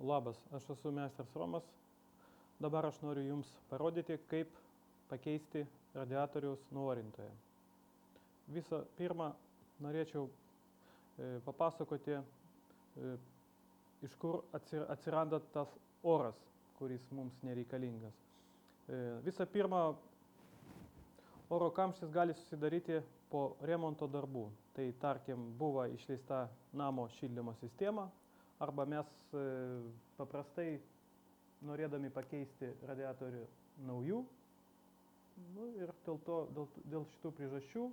Labas, aš esu meistras Romas. Dabar aš noriu Jums parodyti, kaip pakeisti radiatoriaus nuorintoją. Visą pirma, norėčiau papasakoti, iš kur atsiranda tas oras, kuris mums nereikalingas. Visą pirma, oro kamštis gali susidaryti po remonto darbų. Tai tarkim, buvo išleista namo šildymo sistema, arba mes paprastai, norėdami pakeisti radiatorių naujų, ir dėl šitų priežasčių,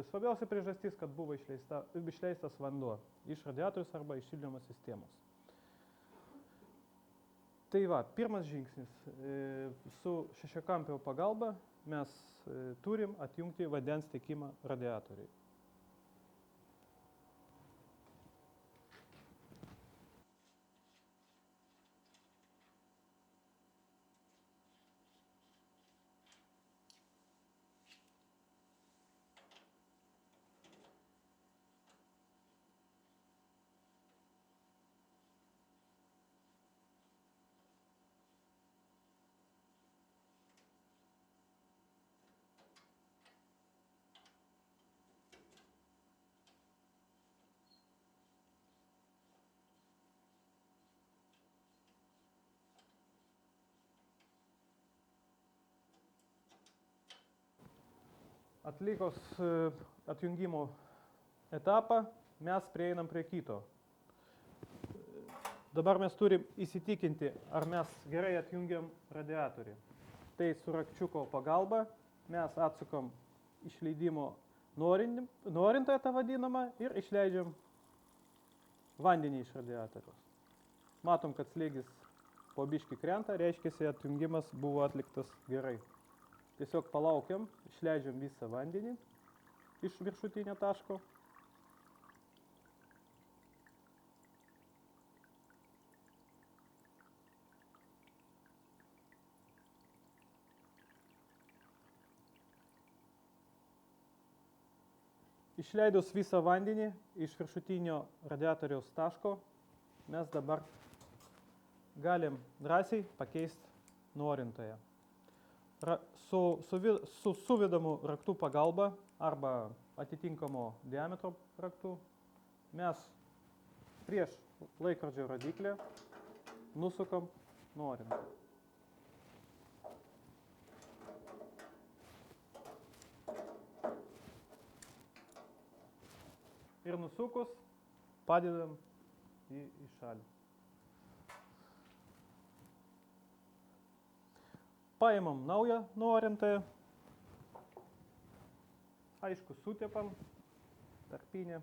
svarbiausia priežastis, kad buvo išleistas vanduo iš radiatorius arba iš šildymo sistemos. Tai va, pirmas žingsnis. Su šešiakampio pagalba mes turim atjungti vandens tiekimą radiatoriui. Atlikus atjungimo etapą, mes prieinam prie kito. Dabar mes turim įsitikinti, ar mes gerai atjungiam radiatorių. Tai su rakčiuko pagalba mes atsukam išleidimo nuorintoją tą vadinamą ir išleidžiam vandenį iš radiatoriaus. Matom, kad slėgis po biškį krenta, reiškia, atjungimas buvo atliktas gerai. Tiesiog palaukiam, išleidžiam visą vandenį iš viršutinio taško. Išleidus visą vandenį iš viršutinio radiatoriaus taško, mes dabar galim drąsiai pakeisti nuorintoją. Su suvedamu raktų pagalba arba atitinkamo diametro raktų mes prieš laikrodžio rodiklę nusukam nuorintą. Ir nusukus padedam jį į šalį. Paimam naują nuorintąją, aišku, sutepam tarpinę.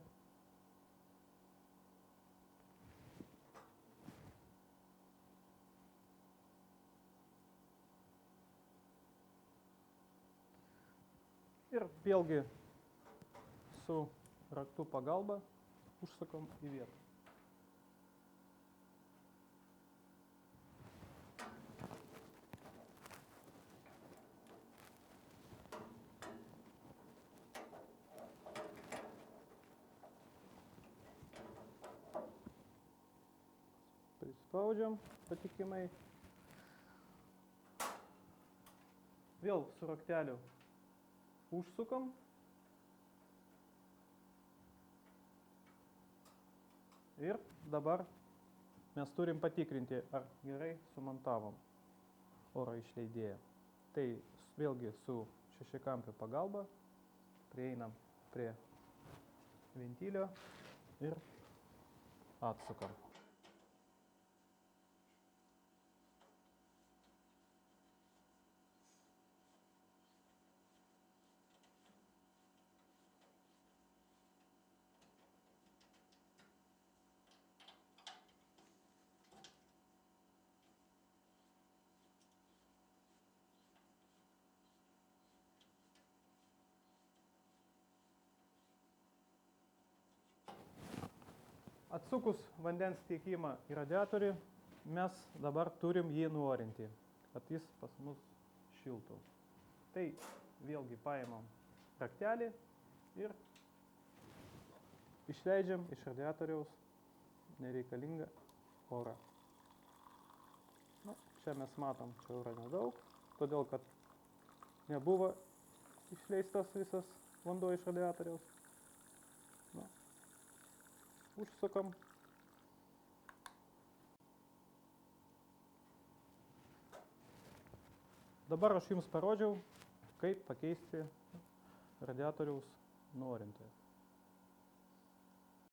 Ir vėlgi su raktų pagalba užsukam į vietą. Prispaudžiam patikimai. Vėl su rakteliu užsukam. Ir dabar mes turim patikrinti, ar gerai sumontavom oro išleidėją. Tai vėlgi su šešiakampio pagalba prieinam prie ventilio ir atsukam. Atsukus vandens tiekimą į radiatorių, mes dabar turim jį nuorinti, kad jis pas mus šiltų. Tai vėlgi paimam raktelį ir išleidžiam iš radiatoriaus nereikalingą orą. Čia mes matom, čia yra nedaug, todėl kad nebuvo išleistas visas vanduo iš radiatoriaus. Na, užsukam. Dabar aš jums parodžiau, kaip pakeisti radiatoriaus nuorintoją.